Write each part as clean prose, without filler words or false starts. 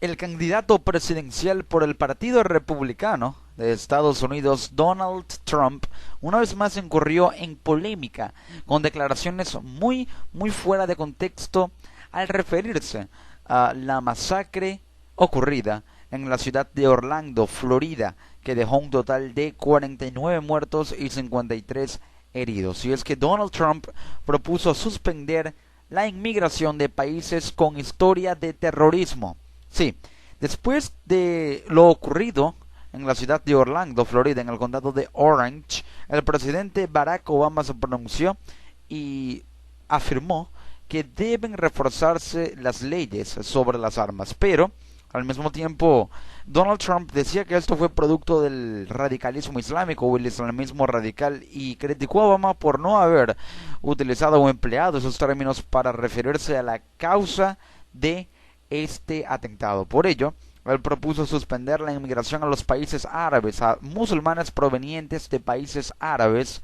El candidato presidencial por el Partido Republicano de Estados Unidos, Donald Trump, una vez más incurrió en polémica con declaraciones muy fuera de contexto al referirse a la masacre ocurrida en la ciudad de Orlando, Florida, que dejó un total de 49 muertos y 53 heridos. Y es que Donald Trump propuso suspender la inmigración de países con historia de terrorismo. Sí, después de lo ocurrido en la ciudad de Orlando, Florida, en el condado de Orange, el presidente Barack Obama se pronunció y afirmó que deben reforzarse las leyes sobre las armas, pero al mismo tiempo Donald Trump decía que esto fue producto del radicalismo islámico o el islamismo radical y criticó a Obama por no haber utilizado o empleado esos términos para referirse a la causa de este atentado. Por ello, él propuso suspender la inmigración a los países árabes, a musulmanes provenientes de países árabes.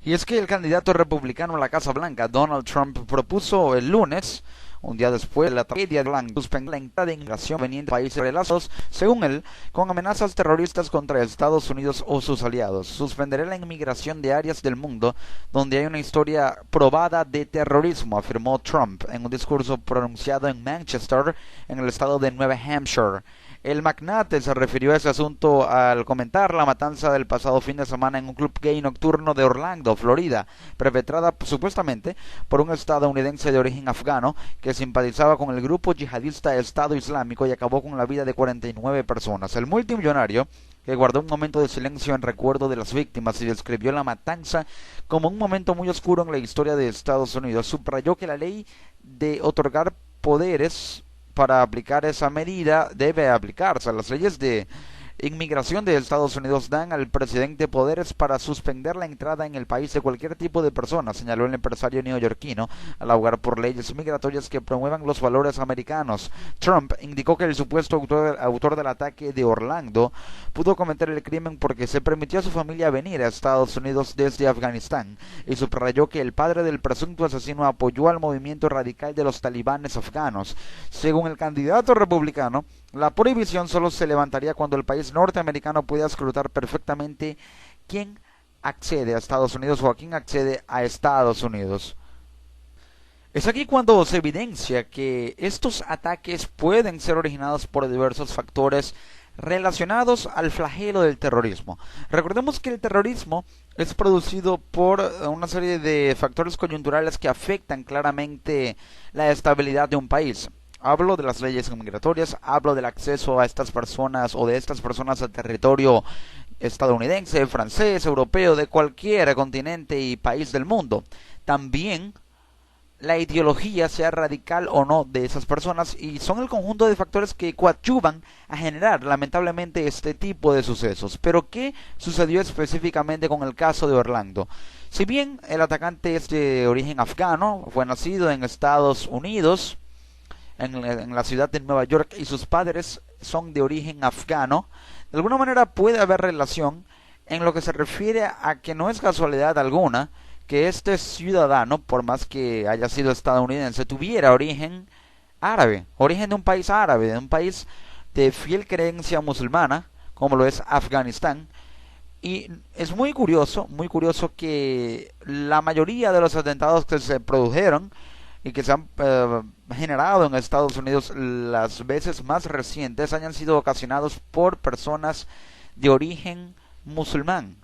Y es que el candidato republicano a la Casa Blanca, Donald Trump, propuso el lunes, un día después de la tragedia de Orlando, suspender la entrada de inmigración proveniente de países relacionados, según él, con amenazas terroristas contra Estados Unidos o sus aliados. Suspenderé la inmigración de áreas del mundo donde hay una historia probada de terrorismo, afirmó Trump en un discurso pronunciado en Manchester, en el estado de Nueva Hampshire. El magnate se refirió a ese asunto al comentar la matanza del pasado fin de semana en un club gay nocturno de Orlando, Florida, perpetrada supuestamente por un estadounidense de origen afgano que simpatizaba con el grupo yihadista Estado Islámico y acabó con la vida de 49 personas. El multimillonario, que guardó un momento de silencio en recuerdo de las víctimas y describió la matanza como un momento muy oscuro en la historia de Estados Unidos, subrayó que la ley de otorgar poderes para aplicar esa medida debe aplicarse. Las leyes de inmigración de Estados Unidos dan al presidente poderes para suspender la entrada en el país de cualquier tipo de persona, señaló el empresario neoyorquino, al abogar por leyes migratorias que promuevan los valores americanos. Trump indicó que el supuesto autor del ataque de Orlando pudo cometer el crimen porque se permitió a su familia venir a Estados Unidos desde Afganistán y subrayó que el padre del presunto asesino apoyó al movimiento radical de los talibanes afganos. Según el candidato republicano, la prohibición solo se levantaría cuando el país norteamericano pueda escrutar perfectamente quién accede a Estados Unidos o a quién accede a Estados Unidos. Es aquí cuando se evidencia que estos ataques pueden ser originados por diversos factores relacionados al flagelo del terrorismo. Recordemos que el terrorismo es producido por una serie de factores coyunturales que afectan claramente la estabilidad de un país. Hablo de las leyes migratorias, hablo del acceso a estas personas o de estas personas al territorio estadounidense, francés, europeo, de cualquier continente y país del mundo. También la ideología, sea radical o no, de esas personas, y son el conjunto de factores que coadyuvan a generar lamentablemente este tipo de sucesos. Pero ¿qué sucedió específicamente con el caso de Orlando? Si bien el atacante es de origen afgano, fue nacido en Estados Unidos, en la ciudad de Nueva York, y sus padres son de origen afgano, de alguna manera puede haber relación en lo que se refiere a que no es casualidad alguna que este ciudadano, por más que haya sido estadounidense, tuviera origen árabe, origen de un país árabe, de un país de fiel creencia musulmana, como lo es Afganistán. Y es muy curioso que la mayoría de los atentados que se produjeron y que se han generado en Estados Unidos, las veces más recientes, hayan sido ocasionados por personas de origen musulmán.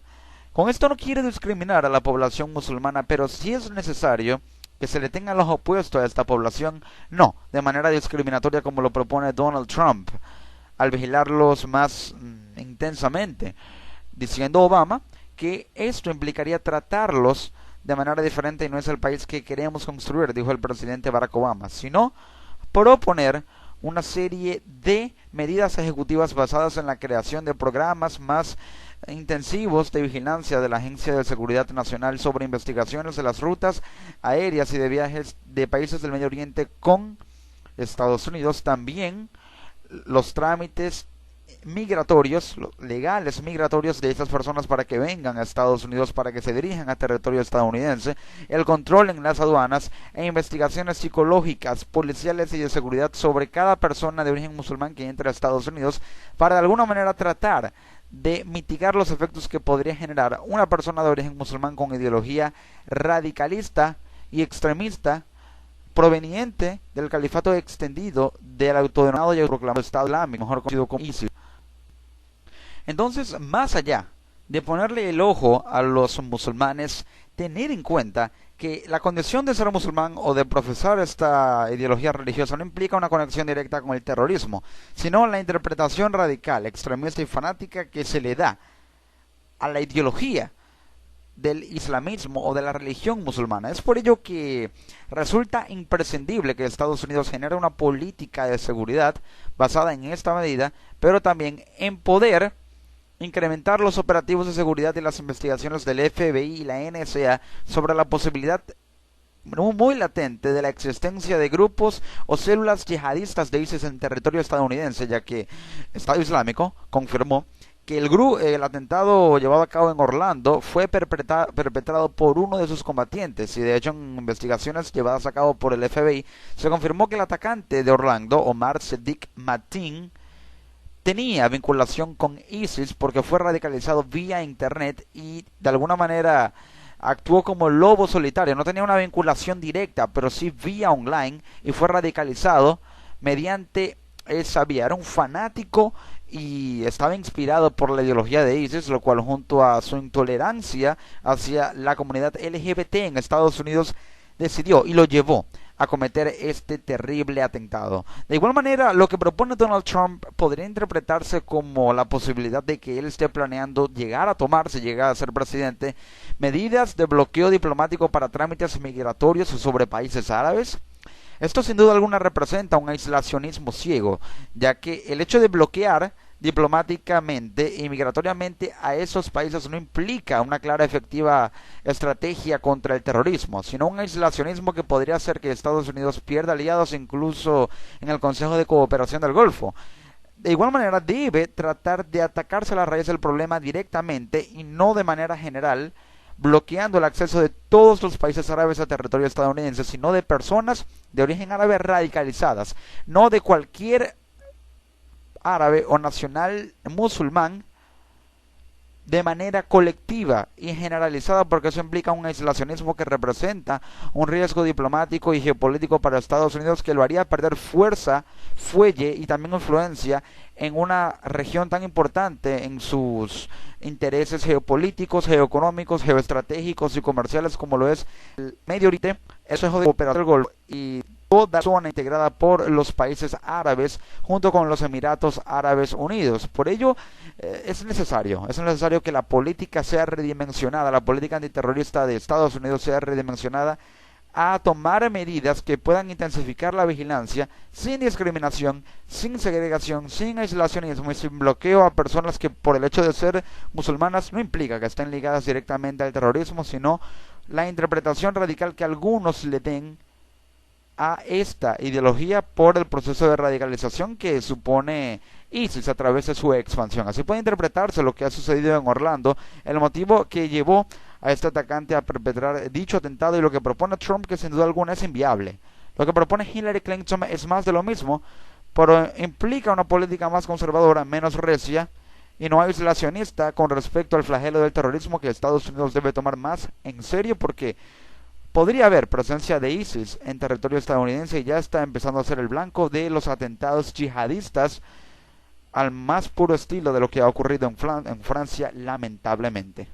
Con esto no quiere discriminar a la población musulmana, pero sí es necesario que se le tenga el ojo puesto a esta población, no de manera discriminatoria como lo propone Donald Trump, al vigilarlos más intensamente, diciendo Obama que esto implicaría tratarlos de manera diferente y no es el país que queremos construir, dijo el presidente Barack Obama, sino proponer una serie de medidas ejecutivas basadas en la creación de programas más intensivos de vigilancia de la Agencia de Seguridad Nacional sobre investigaciones de las rutas aéreas y de viajes de países del Medio Oriente con Estados Unidos. También los trámites migratorios, legales migratorios de estas personas para que vengan a Estados Unidos, para que se dirijan a territorio estadounidense, el control en las aduanas e investigaciones psicológicas, policiales y de seguridad sobre cada persona de origen musulmán que entre a Estados Unidos para de alguna manera tratar de mitigar los efectos que podría generar una persona de origen musulmán con ideología radicalista y extremista proveniente del califato extendido del autodenominado y autoproclamado Estado Islámico, mejor conocido como ISIL. Entonces, más allá de ponerle el ojo a los musulmanes, tener en cuenta que la condición de ser musulmán o de profesar esta ideología religiosa no implica una conexión directa con el terrorismo, sino la interpretación radical, extremista y fanática que se le da a la ideología del islamismo o de la religión musulmana. Es por ello que resulta imprescindible que Estados Unidos genere una política de seguridad basada en esta medida, pero también en poder incrementar los operativos de seguridad y las investigaciones del FBI y la NSA sobre la posibilidad muy latente de la existencia de grupos o células yihadistas de ISIS en territorio estadounidense, ya que Estado Islámico confirmó que el atentado llevado a cabo en Orlando fue perpetrado por uno de sus combatientes, y de hecho en investigaciones llevadas a cabo por el FBI se confirmó que el atacante de Orlando, Omar Sadiq Mateen, tenía vinculación con ISIS porque fue radicalizado vía internet y de alguna manera actuó como lobo solitario. No tenía una vinculación directa, pero sí vía online, y fue radicalizado mediante esa vía. Era un fanático y estaba inspirado por la ideología de ISIS, lo cual, junto a su intolerancia hacia la comunidad LGBT en Estados Unidos, decidió y lo llevó a cometer este terrible atentado. De igual manera, lo que propone Donald Trump podría interpretarse como la posibilidad de que él esté planeando llegar a tomar, si llega a ser presidente, medidas de bloqueo diplomático para trámites migratorios sobre países árabes. Esto sin duda alguna representa un aislacionismo ciego, ya que el hecho de bloquear diplomáticamente y migratoriamente a esos países no implica una clara y efectiva estrategia contra el terrorismo, sino un aislacionismo que podría hacer que Estados Unidos pierda aliados incluso en el Consejo de Cooperación del Golfo. De igual manera, debe tratar de atacarse a la raíz del problema directamente y no de manera general, bloqueando el acceso de todos los países árabes a territorio estadounidense, sino de personas de origen árabe radicalizadas, no de cualquier árabe o nacional musulmán de manera colectiva y generalizada, porque eso implica un aislacionismo que representa un riesgo diplomático y geopolítico para Estados Unidos, que lo haría perder fuerza, fuelle y también influencia en una región tan importante en sus intereses geopolíticos, geoeconómicos, geoestratégicos y comerciales como lo es el Medio Oriente, el Consejo de Cooperación del Golfo y toda la zona integrada por los países árabes junto con los Emiratos Árabes Unidos. Por ello es necesario que la política sea redimensionada, la política antiterrorista de Estados Unidos sea redimensionada a tomar medidas que puedan intensificar la vigilancia sin discriminación, sin segregación, sin aislacionismo y sin bloqueo a personas que por el hecho de ser musulmanas no implica que estén ligadas directamente al terrorismo, sino la interpretación radical que algunos le den a esta ideología por el proceso de radicalización que supone ISIS a través de su expansión. Así puede interpretarse lo que ha sucedido en Orlando, el motivo que llevó a este atacante a perpetrar dicho atentado, y lo que propone Trump, que sin duda alguna es inviable. Lo que propone Hillary Clinton es más de lo mismo, pero implica una política más conservadora, menos recia y no aislacionista con respecto al flagelo del terrorismo que Estados Unidos debe tomar más en serio, porque podría haber presencia de ISIS en territorio estadounidense y ya está empezando a ser el blanco de los atentados yihadistas al más puro estilo de lo que ha ocurrido en Francia, lamentablemente.